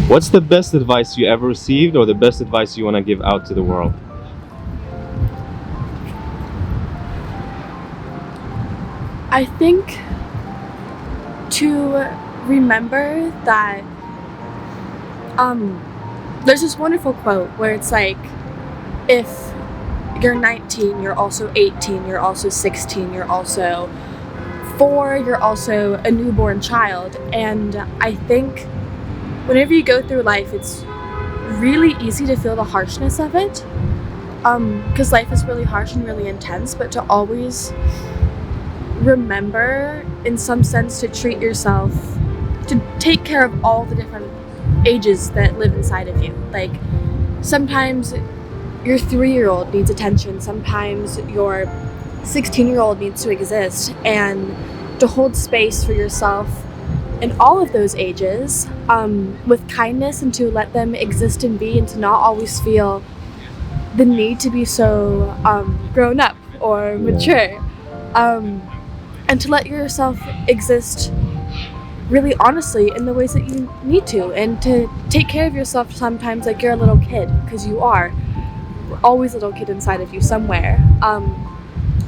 What's the best advice you ever received, or the best advice you want to give out to the world? I think to remember that there's this wonderful quote where it's like, if you're 19, you're also 18, you're also 16, you're also 4, you're also a newborn child. And I think whenever you go through life, it's really easy to feel the harshness of it, because life is really harsh and really intense, but to always remember, in some sense, to treat yourself, to take care of all the different ages that live inside of you. Like, sometimes your 3-year-old needs attention, sometimes your 16-year-old needs to exist, and to hold space for yourself in all of those ages, with kindness, and to let them exist and be, and to not always feel the need to be so grown up or mature, and to let yourself exist really honestly in the ways that you need to, and to take care of yourself sometimes like you're a little kid, because you are always a little kid inside of you somewhere,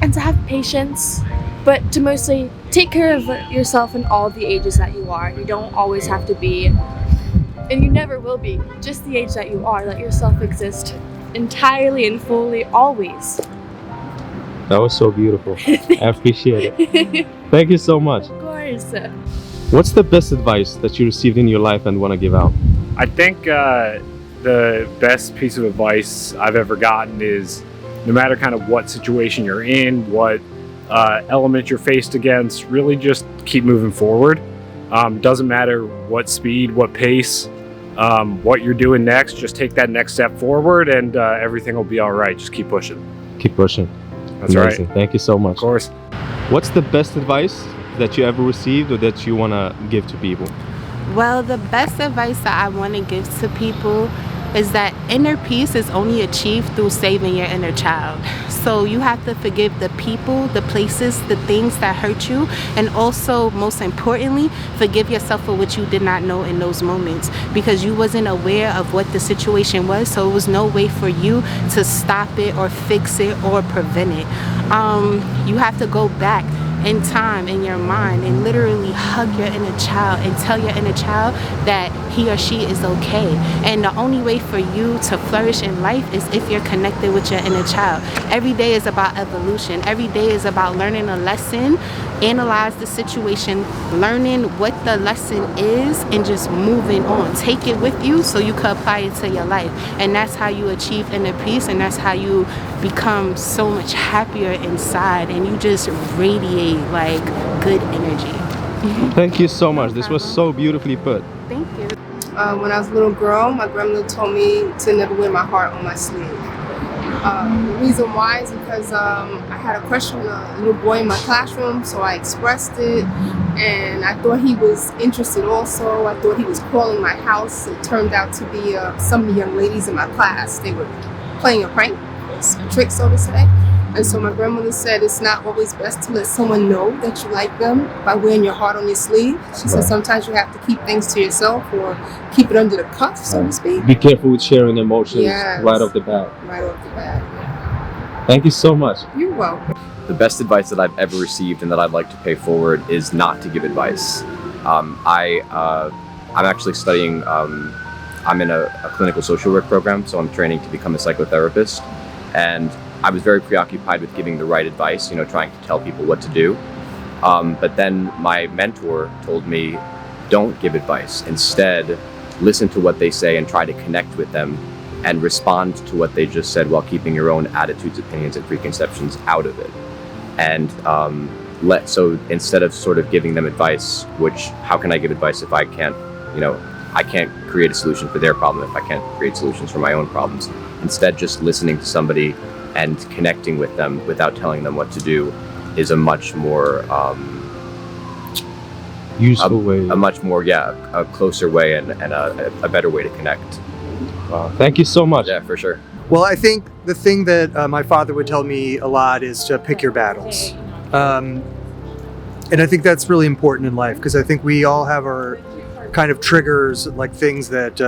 and to have patience, but to mostly take care of yourself in all the ages that you are. You don't always have to be, and you never will be, just the age that you are. Let yourself exist entirely and fully, always. That was so beautiful. I appreciate it. Thank you so much. Of course. What's the best advice that you received in your life and want to give out? I think the best piece of advice I've ever gotten is, no matter kind of what situation you're in, what element you're faced against, really just keep moving forward. Doesn't matter what speed, what pace, what you're doing next, just take that next step forward, and everything will be all right. Just keep pushing. Keep pushing. That's Amazing. right. Thank you so much. Of course. What's the best advice that you ever received, or that you want to give to people? Well, the best advice that I want to give to people is that inner peace is only achieved through saving your inner child. So you have to forgive the people, the places, the things that hurt you, and also, most importantly, forgive yourself for what you did not know in those moments, because you wasn't aware of what the situation was, so it was no way for you to stop it or fix it or prevent it. You have to go back in time in your mind and literally hug your inner child and tell your inner child that he or she is okay. And the only way for you to flourish in life is if you're connected with your inner child. Every day is about evolution. Every day is about learning a lesson, analyze the situation, learning what the lesson is, and just moving on. Take it with you so you can apply it to your life. And that's how you achieve inner peace, and that's how you become so much happier inside, and you just radiate like good energy. Thank you so much. This was so beautifully put. Thank you. When I was a little girl, my grandmother told me to never wear my heart on my sleeve. The reason why is because I had a crush on a little boy in my classroom, so I expressed it, and I thought he was interested also. I thought he was calling my house. It turned out to be some of the young ladies in my class. They were playing a prank, a trick, so to say. And so my grandmother said it's not always best to let someone know that you like them by wearing your heart on your sleeve. She said sometimes you have to keep things to yourself, or keep it under the cuff, so to speak. Be careful with sharing emotions Yes. right off the bat. Right off the bat. Thank you so much. You're welcome. The best advice that I've ever received and that I'd like to pay forward is not to give advice. I'm actually studying, I'm in a clinical social work program, so I'm training to become a psychotherapist. And I was very preoccupied with giving the right advice, trying to tell people what to do. But then my mentor told me, don't give advice. Instead, listen to what they say and try to connect with them and respond to what they just said while keeping your own attitudes, opinions, and preconceptions out of it. And so instead of sort of giving them advice, which how can I give advice if I can't, I can't create a solution for their problem if I can't create solutions for my own problems. Instead, just listening to somebody and connecting with them without telling them what to do is a much more Useful way. a much more a closer way and a better way to connect. Wow. Thank you so much. Yeah, for sure. Well, I think the thing that my father would tell me a lot is to pick your battles. And I think that's really important in life, because I think we all have our kind of triggers, like things that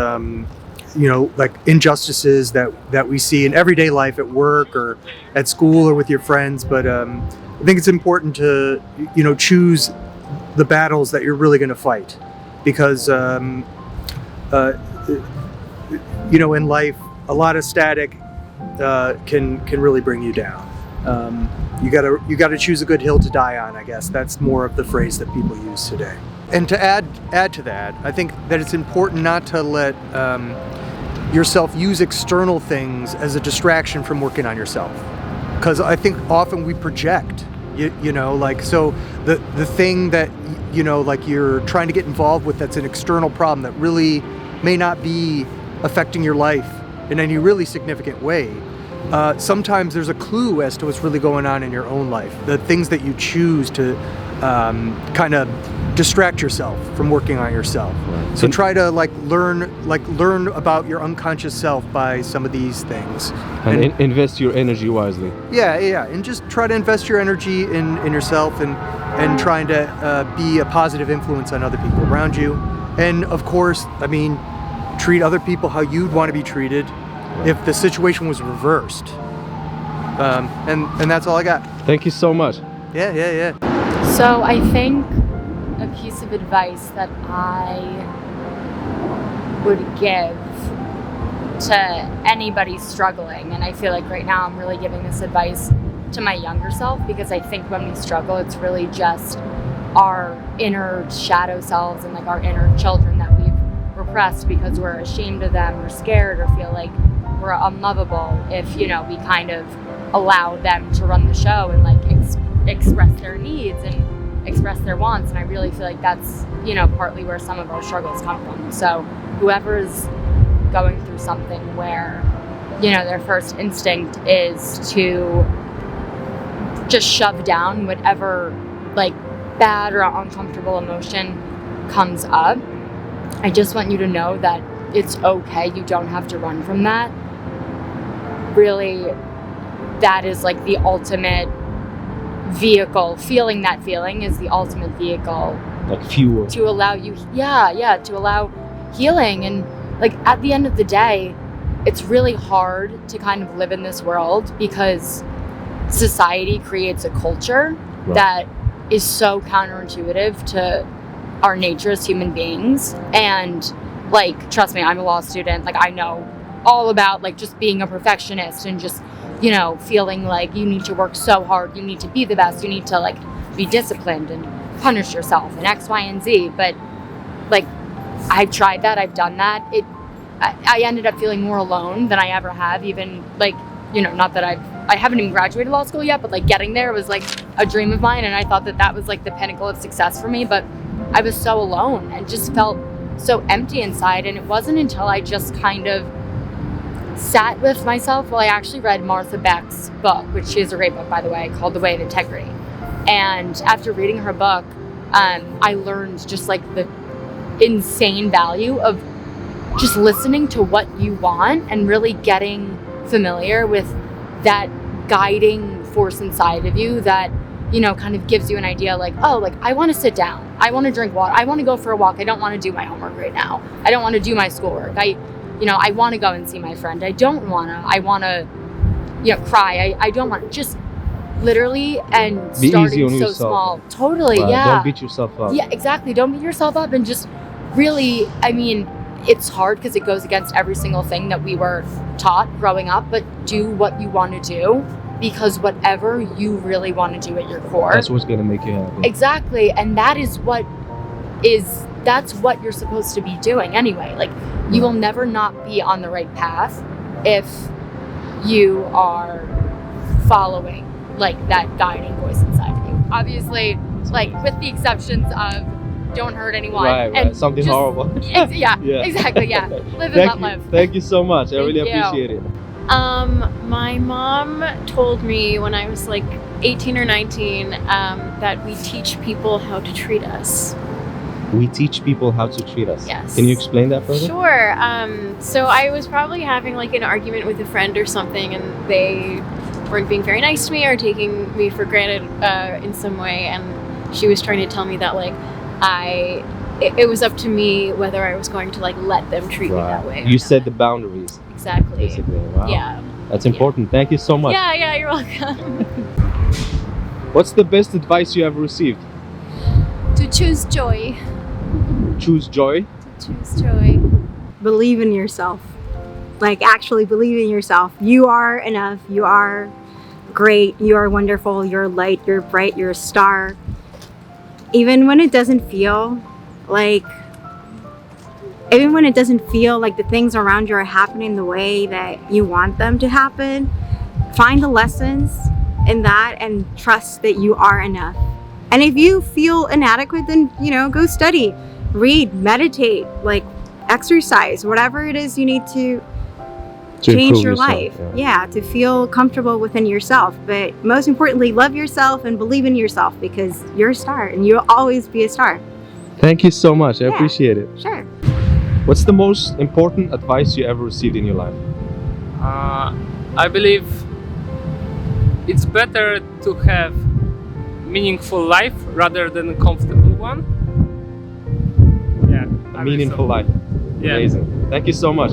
like injustices that we see in everyday life at work or at school or with your friends. But I think it's important to choose the battles that you're really going to fight, because in life a lot of static can really bring you down. You gotta choose a good hill to die on, I guess. That's more of the phrase that people use today. And to add to that, I think that it's important not to let yourself use external things as a distraction from working on yourself. Because I think often we project, so the thing that, like you're trying to get involved with that's an external problem that really may not be affecting your life in any really significant way. Sometimes there's a clue as to what's really going on in your own life. The things that you choose to kind of distract yourself from working on yourself. Right. So try to learn about your unconscious self by some of these things. And invest your energy wisely. Yeah. And just try to invest your energy in yourself and trying to be a positive influence on other people around you. And of course, treat other people how you'd want to be treated if the situation was reversed. And that's all I got. Thank you so much. Yeah. So I think a piece of advice that I would give to anybody struggling, and I feel like right now I'm really giving this advice to my younger self, because I think when we struggle, it's really just our inner shadow selves and like our inner children that we've repressed because we're ashamed of them or scared or feel like we're unlovable if we kind of allow them to run the show and like express their needs and express their wants. And I really feel like that's partly where some of our struggles come from. So whoever is going through something where their first instinct is to just shove down whatever like bad or uncomfortable emotion comes up, I just want you to know that it's okay. You don't have to run from that. Really, that is like the ultimate vehicle. Feeling that feeling is the ultimate vehicle. Like fuel. To allow you, to allow healing. And like at the end of the day, it's really hard to kind of live in this world because society creates a culture that is so counterintuitive to our nature as human beings. And like, trust me, I'm a law student. Like I know all about like just being a perfectionist and just, feeling like you need to work so hard. You need to be the best. You need to like be disciplined and punish yourself and X, Y, and Z. But like, I've tried that. I've done that. I ended up feeling more alone than I ever have. Even like, not that I haven't even graduated law school yet, but like getting there was like a dream of mine. And I thought that was like the pinnacle of success for me. But I was so alone and just felt so empty inside. And it wasn't until I just kind of sat with myself. Well, I actually read Martha Beck's book, which she has a great book, by the way, called The Way of Integrity. And after reading her book, I learned just like the insane value of just listening to what you want and really getting familiar with that guiding force inside of you that, kind of gives you an idea like, oh, like I want to sit down. I want to drink water. I want to go for a walk. I don't want to do my homework right now. I don't want to do my schoolwork. I want to go and see my friend. I want to, cry. I don't want to just literally and be starting easy on so yourself. Small. Totally. Right. Yeah. Don't beat yourself up. Yeah, exactly. Don't beat yourself up and just really, it's hard because it goes against every single thing that we were taught growing up, but do what you want to do because whatever you really want to do at your core. That's what's going to make you happy. Exactly. And that's what you're supposed to be doing anyway. Like you will never not be on the right path if you are following like that guiding voice inside of you. Obviously, like with the exceptions of don't hurt anyone. Right. And something just, horrible. Yeah, exactly. Yeah. Live and let live. Thank you so much. I really Thank you. appreciate it. My mom told me when I was like 18 or 19 that we teach people how to treat us. We teach people how to treat us. Yes. Can you explain that further? Sure. So I was probably having like an argument with a friend or something, and they weren't being very nice to me or taking me for granted in some way. And she was trying to tell me that like I it was up to me whether I was going to like let them treat me that way. or You not. set the boundaries, Exactly. basically. Wow. Yeah. That's important. Thank you so much. Yeah, you're welcome. What's the best advice you ever received? To choose joy. Choose joy. Choose joy. Believe in yourself. Like, actually believe in yourself. You are enough. You are great. You are wonderful. You're light. You're bright. You're a star. Even when it doesn't feel like the things around you are happening the way that you want them to happen, find the lessons in that and trust that you are enough. And if you feel inadequate, then, go study, read, meditate, like exercise, whatever it is you need to change improve your yourself, life. yeah. To feel comfortable within yourself. But most importantly, love yourself and believe in yourself, because you're a star and you'll always be a star. Thank you so much. I Yeah. appreciate it. Sure. What's the most important advice you ever received in your life? I believe it's better to have meaningful life rather than a comfortable one. Yeah. A meaningful life. Yeah. Amazing. Thank you so much.